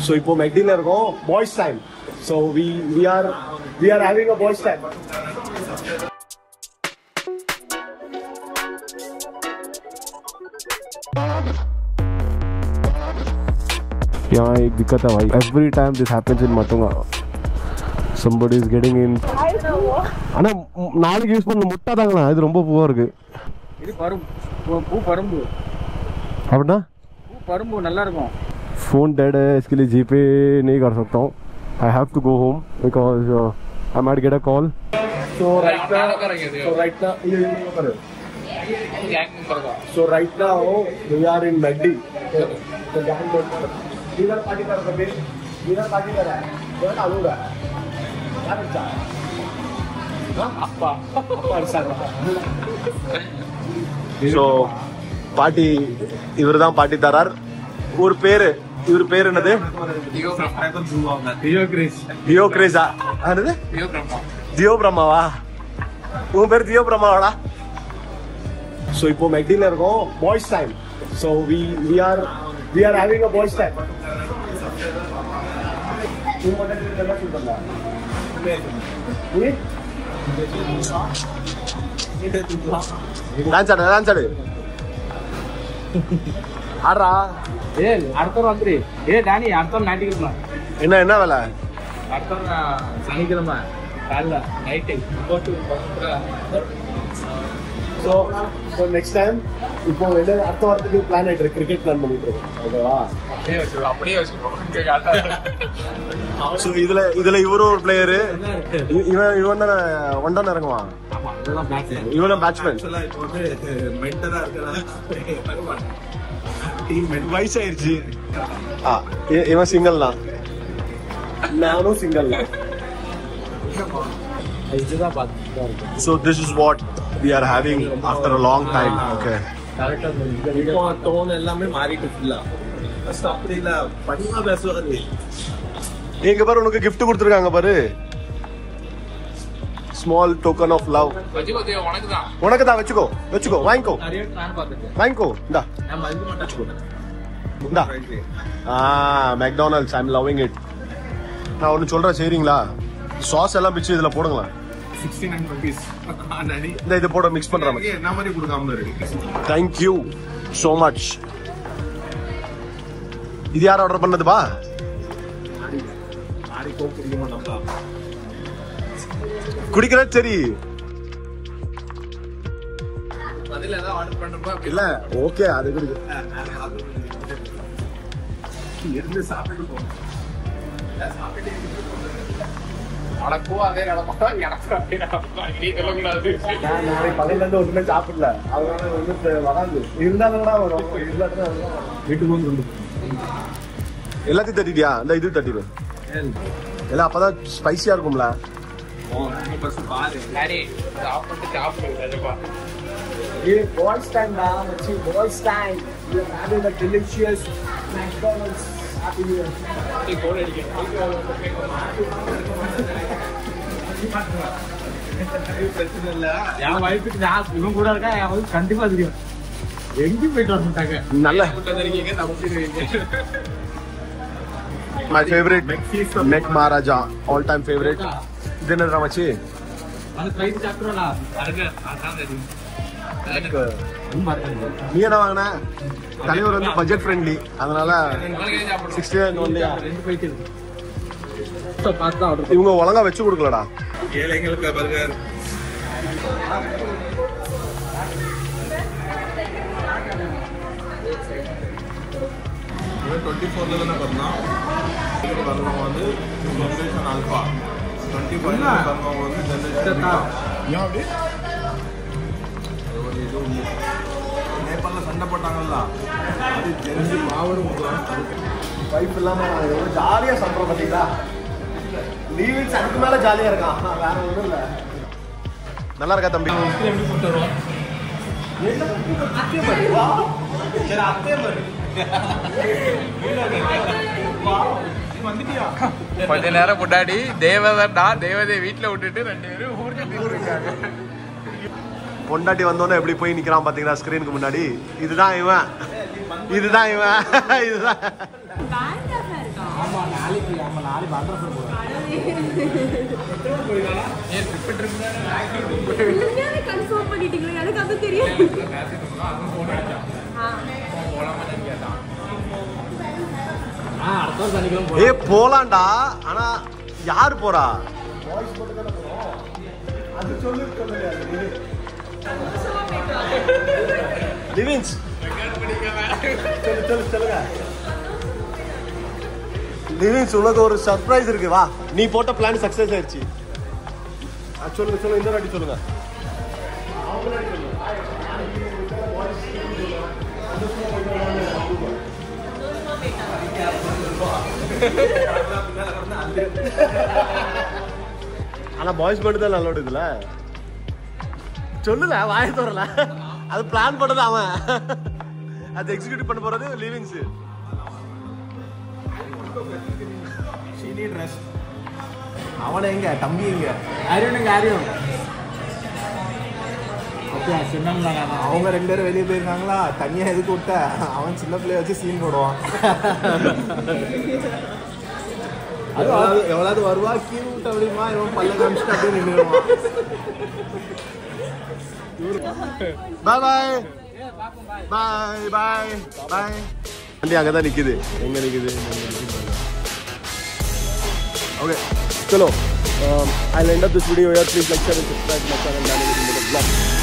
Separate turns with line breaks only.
So இப்போ மெக்டில இருக்கோம், boys time. So we are having a boys time. यहाँ एक दिक्कत है भाई, every time this happens in Matunga. Somebody is getting in. ஆனா நாளைக்கு யூஸ் பண்ண முட்டை தாங்கண்ணா, இது ரொம்ப பூவா இருக்கு.
இது பூ பரும்பு
அப்படின்னா
பூ பரும்பு நல்லா இருக்கும்.
फोन डेड है, इसके लिए जीपे नहीं कर सकता हूँ. I have to go home because I might get a call. So right now we are in Magdi. Dinner party कर रहे हैं. Dinner party कर रहा है. क्या चालू है? क्या बच्चा? हाँ अप्पा अरसा. So party इवरदां party तारार और पेर इवर पेर नदे Dio Krisa नदे Dio Brahma वा वो पेर Dio Brahma वाला. So इप्पो मैगडील रखो boys time. So we are having a boys time. லான்சாடு ஆறா
அடுத்த வந்துரு. டானி அடுத்த ஞாயிற்றுக்கிழமை
என்ன வேலை?
அடுத்த சனிக்கிழமை காலைல நைட்டு போட்டு. So next time இப்போ அடுத்த வாரத்துக்கு பிளான் ஆயிட்டு இருக்கு, கிரிக்கெட் பிளான் பண்ணிட்டு இருக்கோம். ஓகேவா? அப்படியே வச்சுக்கோ.
சோ இதுல இவரும் ஒரு பிளேயர், இவன் தான் ஒன் டவுன் இறங்குவான். இவனும் பேட்ஸ்மேன். வயசாயிருச்சு. இவன் சிங்கிள் தான், நானும் சிங்கிள் தான். So this is what we are having after a long time. Okay.
இப்போ டோன் எல்லாமே மாறிட்டு ஃபுல்லா. ஃபர்ஸ்ட் அப்படி இல்ல, படிமா பேசுவாரு.
எங்க பாரு உனக்கு gift கொடுத்திருக்காங்க பாரு. Small token of love.
வச்சுக்கோ தேவ, உனக்கு தான்.
உனக்கு தான், வெச்சுக்கோ வாங்கிக்கோ.
நிறைய நான் பார்த்துட்டேன்.
வாங்கிக்கோ. இந்தா
நான் மருந்து மட்டும் வச்சுக்கோ.
இந்தா. McDonald's, I'm loving it. நான் ஒன்னு சொல்றேன் சரிங்களா? சாஸ் எல்லாம் பிச்சு இதுல போடுங்களா.
69 rupees. ஆனாடி
இந்த இது போட மிக்ஸ் பண்றாங்க.
என்ன மாதிரி கொடுக்காம இருக்கு.
Thank you so much. இது யார் ஆர்டர் பண்ணதுப்பா?
ஆடி கோக் குடிக்க மாட்டோம்டா.
குடிக்கிற சரி.
பதில ஏதாவது ஆர்டர் பண்றப்ப
இல்ல ஓகே அது குடி.
இருந்து சாப்பிட்டு போ. சாப்பிட்டு
அடக்கோ அதே நடப்பா எனக்கு அப்படியே நடப்பா. நீ சொல்லக்கூடாது.
நான் நாளைக்கு பகல்ல இருந்து ஒண்ணுமே சாப்பிடல, அதனால வந்து வராது. இருந்தாலும் வரும். வீட்டுக்கு வந்து கொண்டு எல்லாத்தையும் தட்டிட்டியா? இந்த இது தட்டிடு எல்லாம், அப்பதான் ஸ்பைசியா இருக்கும்ல.
டாடி சாப்பிட்டு
ये boys time ना, बच्चे boys time. We are having a delicious McDonald's happy meal.
நீ கோல் அடிக்க.
பிரச்சனை இல்ல.
என் வயசுக்கு நான் இவன் கூட இருக்கா, என் வயசு கண்டிப்பா தெரியும். எங்கேயும் போயிட்டு வந்துட்டாங்க.
நல்ல
இருக்கீங்க தப்பிச்சிருவீங்க.
my favorite Mac Maharaja, all time favorite. dinner ராமச்சி
அது பிரைஸ் சாப்பிடுறா பாருங்க. அதான் தெரியும்.
நீ என்ன வாங்கின? தலைவர் வந்து பட்ஜெட் ஃப்ரெண்ட்லி, அதனால 69 ஒன்லியா. இவங்க ஒழுங்கா வச்சு கொடுக்கலடா.
ஏழைங்களுக்கு பர்கர். இவன் 24ல தானே பண்ணான். இது பண்ணவங்க வந்து ஜெனரேஷன் ஆல்பா. 25ல பண்ணவங்க வந்து ஜெனரேஷன் பீட்டா. ஏன் அப்படி? ஒரு இது உண்டு. நேபாளல சண்டை போட்டாங்கல்ல, அது தெரிஞ்சு மாவரும்
வைஃப் இல்லாம ஜாலியா சாப்பிட்றோம் பார்த்தீங்களா? லீவ்ஸ் அதுக்கு மேல ஜாலியா இருக்கான், வேற ஒன்றும் இல்லை. நல்லா இருக்கா தம்பி?
எப்படி போட்டு வருவோம்? கொஞ்ச நேரம் முன்னாடி தேவதா தேவதை வீட்டுல விட்டுட்டு 2 பேரும் ஊருக்கு இருக்காங்க.
பொண்டாட்டி வந்தோன்னே எப்படி போய் நிக்கிறான் பாத்தீங்களா ஸ்கிரீனுக்கு முன்னாடி? இதுதான் இவன்.
ஆமா நாளைக்கு நம்ம நாளைக்கு அட்ரஸ் போடுவோம்.
கன்ஃபார்ம் பண்ணிட்டீங்களா? எனக்கு அது தெரியும்.
அடுத்த சனிக்கிழமை
ஏ போலாம்டா. ஆனா யார் போறா?
பாய்ஸ் மட்டும் தானே போறோம். அது சொல்லுங்க.
லிவின்ஸ்
சொல்லுங்க.
லிவின்ஸ் உனக்கு ஒரு சர்ப்ரைஸ் இருக்கு. வா, நீ போட்ட பிளான் சக்சஸ் ஆயிடுச்சு. சொல்லுங்க இந்த வாட்டி சொல்லுங்க. ஆனா பாய்ஸ் மட்டும் தான் நல்லோடு இதுல. சொல்லுல, வாய தரல. அது பிளான் பண்ணது அவன், அது எக்ஸிக்யூட் பண்ண போறது லிவிங்ஸ்.
அவனை எங்க தம்பி எங்க ஆரியம் அவங்க 2 பேரும் வெளியே போயிருக்காங்களா? தனியா எதுக்கு விட்ட? அவன் சின்ன பிள்ளைய வச்சு சீன் போடுவான். எவ்வளவு வருவா கீழ் விட்டு அப்படிமா இவன் பல்ல காமிச்சுட்டு அப்படியே நின்றுடுவான்.
பாய் பாய் பாய் பாய். வண்டி அங்கதான் நிக்குது. எங்க நிக்குது? Okay, chalo. I'll end up this video here. Please like, share and subscribe to my channel.